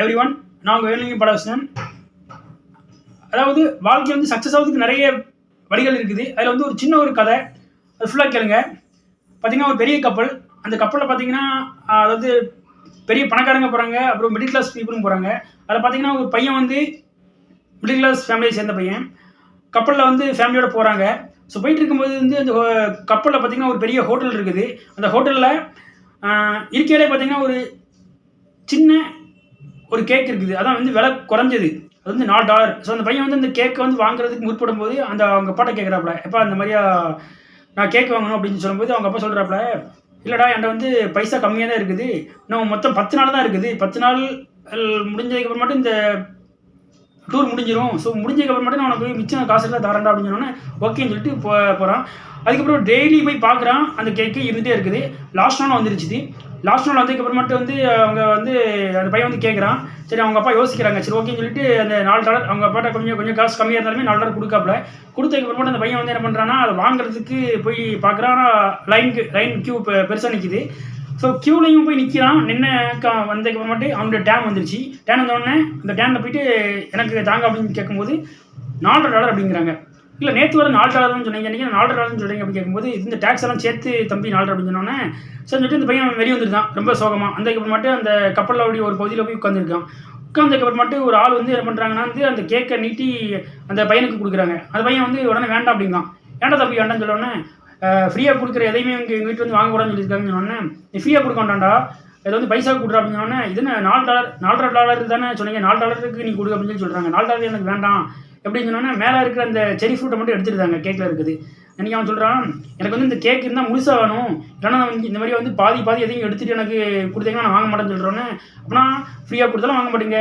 Everyone, நான் உங்கள் வேலுங்க பலவசனம். அதாவது வாழ்க்கை வந்து சக்ஸஸ் ஆகிறதுக்கு நிறைய வழிகள் இருக்குது. அதில் வந்து ஒரு சின்ன ஒரு கதை, அது ஃபுல்லாக கேளுங்க. பார்த்தீங்கன்னா ஒரு பெரிய கப்பல், அந்த கப்பலில் பார்த்தீங்கன்னா அதாவது பெரிய பணக்காரங்க போகிறாங்க, அப்புறம் மிடில் கிளாஸ் பீப்புளும் போகிறாங்க. அதில் பார்த்தீங்கன்னா ஒரு பையன் வந்து மிடில் கிளாஸ் ஃபேமிலியை சேர்ந்த பையன் கப்பலில் வந்து ஃபேமிலியோட போகிறாங்க. ஸோ போயிட்டு இருக்கும்போது வந்து அந்த கப்பலில் பார்த்தீங்கன்னா ஒரு பெரிய ஹோட்டல் இருக்குது. அந்த ஹோட்டலில் இருக்கையிலே பார்த்தீங்கன்னா ஒரு சின்ன ஒரு கேக் இருக்குது. அதான் வந்து விலை குறைஞ்சது, அது வந்து $4. ஸோ அந்த பையன் வந்து அந்த கேக்கை வந்து வாங்குறதுக்கு முற்படும் போது அவங்க அப்பாட்ட கேட்குறாப்புல, எப்பா அந்த மாதிரியா நான் கேக் வாங்கணும் அப்படின்னு சொல்லும்போது அவங்க அப்பா சொல்கிறாப்புல, இல்லைடா என்கிட்ட வந்து பைசா கம்மியாக தான் இருக்குது, இன்னும் மொத்தம் 10 நாள் தான் இருக்குது, 10 நாள் முடிஞ்சதுக்கப்புறம் மட்டும் இந்த டூர் முடிஞ்சிடும். ஸோ முடிஞ்சதுக்கப்புறம் மட்டும் நான் உனக்கு மிச்சம் காசு தான் தரேன்டா அப்படின்னு சொன்னோன்னே ஓகேன்னு சொல்லிட்டு போகிறான். அதுக்கப்புறம் டெய்லி போய் பார்க்குறான், அந்த கேக்கு இருந்துகிட்டே இருக்குது. லாஸ்ட் நாள் வந்துருச்சு. லாஸ்ட் நாள் வந்ததுக்கப்புறமேட்டு வந்து அவங்க வந்து அந்த பையன் வந்து கேட்குறான். சரி அவங்க அப்பா யோசிக்கிறாங்க, சரி ஓகேன்னு சொல்லிட்டு அந்த $4 அவங்க அப்பாட்ட கொஞ்சம் காசு கம்மியாக இருந்தாலுமே $4 கொடுக்காப்புல. கொடுத்ததுக்கப்புறமேட்டு அந்த பையன் வந்து என்ன பண்ணுறான்னா, அதை வாங்குறதுக்கு போய் பார்க்குறான். லைன் கியூ பெருசாக நிற்கிது. ஸோ க்யூலையும் போய் நிற்கிறான். வந்ததுக்கப்புறமேட்டு அவனுடைய டேன் வந்துருச்சு. டேன் வந்தோடனே அந்த டேனில் போயிட்டு எனக்கு தாங்க அப்படின்னு கேட்கும்போது $4 அப்படிங்கிறாங்க. இல்லை நேற்று வர $4 சொன்னீங்க, நீங்கள் $4 சொல்கிறீங்க அப்படின்னு கேட்கும்போது இந்த டேக்ஸ் எல்லாம் சேர்த்து தம்பி $4 அப்படின்னு சொன்னோன்னே சரி சொல்லிட்டு இந்த பையன் வெளியே வந்துருக்கான் ரொம்ப சோகமாக. அந்தக்கப்புறமேட்டு அந்த கப்பலில் ஒரு பகுதியில் போய் உட்காந்துருக்கான். உட்காந்ததுக்கப்புறமேட்டு ஒரு ஆள் வந்து என்ன பண்ணுறாங்கன்னா வந்து அந்த கேக்கை நீட்டி அந்த பையனுக்கு கொடுக்குறாங்க. அந்த பையன் வந்து உடனே வேண்டாம் அப்படிங்கான். ஏன்டா தம்பி வேண்டாம்னு சொல்லோன்னே, ஃப்ரீயாக கொடுக்குற எதையுமே எங்கள் வீட்டில் வந்து வாங்கக்கூடாதுன்னு சொல்லியிருக்காங்கன்னு சொன்னோன்னே, நீ ஃப்ரீயாக கொடுக்க வேண்டாம்டா, இதை வந்து பைசா கொடுக்குற அப்படின்னு சொன்னோன்னே, இதுன்னு $4 தானே சொன்னீங்க, $4 நீ கொடுக்க அப்படின்னு சொல்லி சொல்கிறாங்க. $4 எனக்கு வேண்டாம் எப்படின்னு சொன்னோன்னா, மேலே இருக்கிற அந்த செரி ஃப்ரூட்டை மட்டும் எடுத்துருந்தாங்க, கேக்கில் இருக்குது. எனக்கு அவன் சொல்கிறான், எனக்கு வந்து இந்த கேக் இருந்தால் முழுசாக வேணும், இல்லைன்னா நான் இந்த மாதிரி வந்து பாதி எதையும் எடுத்துகிட்டு எனக்கு கொடுத்தீங்கன்னா நான் வாங்க மாட்டேன்னு சொல்கிறோன்னே, அப்படின்னா ஃப்ரீயாக கொடுத்தாலும் வாங்க மாட்டேங்க,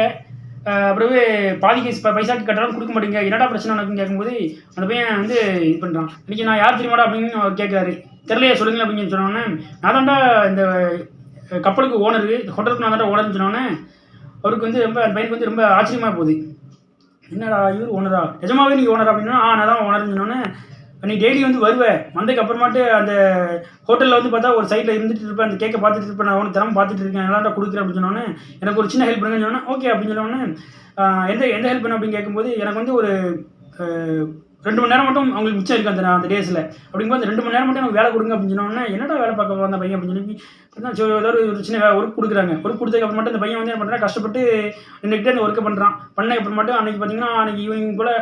அப்புறமே பாதிக்கு பைசாக்கு கட்டாலும் கொடுக்க மாட்டேங்க, என்னடா பிரச்சனை எனக்குன்னு கேட்கும்போது அந்த பையன் வந்து இது பண்ணுறான். இன்றைக்கி நான் யார் தெரியுமாடா அப்படின்னு அவர் கேட்குறாரு. தெரியலையே சொல்லுங்கள் அப்படின்னு சொன்னோன்னே, நான் தான்டா இந்த கப்பலுக்கு ஓனரு, ஹோட்டலுக்கு நான் தான்டா ஓனர்னு சொன்னோன்னே அவருக்கு வந்து ரொம்ப அந்த பையனுக்கு வந்து ரொம்ப ஆச்சரியமாக போகுது. என்னடா இவர் ஓனரா, நிஜமாவே நீ ஓனரா அப்படின்னா, நான் தான் ஓனர்னு சொன்னோன்னே, நீ டெய்லி வந்து வருவேன், வந்ததுக்கு அப்புறமாட்டு அந்த ஹோட்டலில் வந்து பார்த்தா ஒரு சைடில் இருந்துட்டு இருப்பேன், அந்த கேக்கை பார்த்துட்டு இருப்பேன், நான் அவனுக்கு திறமை பார்த்துட்டு இருக்கேன், எல்லாம் கொடுக்குறேன் அப்படின்னு சொன்னோன்னே, எனக்கு ஒரு சின்ன ஹெல்ப் பண்ணுங்கன்னு சொன்னேன். ஓகே அப்படின்னு சொன்னோன்னே, எந்த ஹெல்ப் பண்ண அப்படின்னு கேட்கும்போது எனக்கு வந்து ஒரு 2 மணி நேரம் மட்டும் அவங்களுக்கு மிச்சம் இருக்குது அந்த டேஸில். அப்படிங்கும்போது அந்த 2 மணி நேரம் மட்டும் எனக்கு வேலை கொடுங்க அப்படின்னு சொன்னோன்னே, என்னடா வேலை பார்க்க வந்த பையன் அப்படின்னு சொல்லி ஏதாவது ஒரு சின்ன ஒர்க் கொடுக்குறாங்க. ஒர்க் கொடுத்ததுக்கு அப்புறம் மட்டும் அந்த பையன் வந்து என்ன பண்ணுறான், கஷ்டப்பட்டு நின்றுக்கிட்டே அந்த ஒர்க்கை பண்ணுறான். பண்ண அப்புறம் மட்டும் அன்றைக்கி பார்த்தீங்கன்னா அன்றைக்கி ஈவினிங் போல்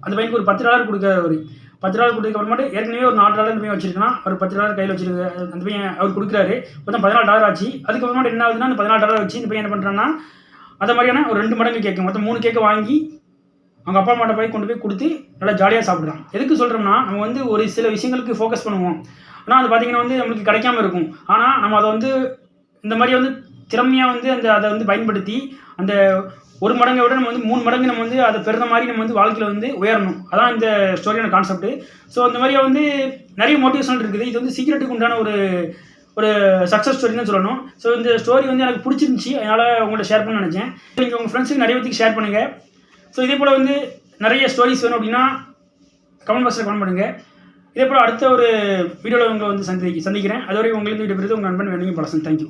அந்த பையனுக்கு ஒரு $10 கொடுக்குறாரு. ஒரு $10 கொடுத்ததுக்கு அப்புறமேட்டு ஏற்கனவே ஒரு $4 அந்த பையன் வச்சிருக்கான், ஒரு $10 கையில் வச்சிருக்கு அந்த பையன் அவர் கொடுக்குறாரு. மொத்தம் $14 ஆச்சு. அதுக்கப்புறமேட்டு என்ன ஆகுதுன்னா, அந்த $14 வச்சு இந்த பையன் என்ன பண்ணுறான்னா, அந்த மாதிரியான ஒரு 2 மடங்கு கேக்கு, மொத்தம் 3 கேக்கை வாங்கி அவங்க அப்பா அம்மாட்ட போய் கொண்டு போய் கொடுத்து நல்லா ஜாலியாக சாப்பிட்றான். எதுக்கு சொல்கிறோம்னா, நம்ம வந்து ஒரு சில விஷயங்களுக்கு ஃபோக்கஸ் பண்ணுவோம், ஆனால் அது பார்த்திங்கன்னா வந்து நம்மளுக்கு கிடைக்காம இருக்கும். ஆனால் நம்ம அதை வந்து இந்த மாதிரி வந்து திறமையாக வந்து அதை வந்து பயன்படுத்தி அந்த 1 மடங்கை விட நம்ம வந்து 3 மடங்கு நம்ம வந்து அதை பெறுற மாதிரி நம்ம வந்து வாழ்க்கையில் வந்து உயரணும். அதான் இந்த ஸ்டோரியான கான்செப்ட். ஸோ இந்த மாதிரியாக வந்து நிறைய மோட்டிவேஷனல் இருக்குது. இது வந்து சீக்ரெட்டுக்கு உண்டான ஒரு சக்ஸஸ் ஸ்டோரி தான் சொல்லணும். ஸோ இந்த ஸ்டோரி வந்து எனக்கு பிடிச்சிருந்துச்சி, அதனால் உங்கள்கிட்ட ஷேர் பண்ண நினச்சேன். நீங்கள் உங்கள் ஃப்ரெண்ட்ஸுக்கு நிறைய பேருக்கு ஷேர் பண்ணுங்கள். ஸோ இதே போல் வந்து நிறைய ஸ்டோரிஸ் வேணும் அப்படின்னா கமெண்ட் பாக்ஸில் கமெண்ட் பண்ணுங்கள். இதே போல் அடுத்த ஒரு வீடியோவில் உங்களை வந்து சந்திக்கிறேன். அதுவரை உங்களுக்கு விடைபெறுவது உங்கள் நண்பன் வேலுங்க பலவசனம். தேங்க்யூ.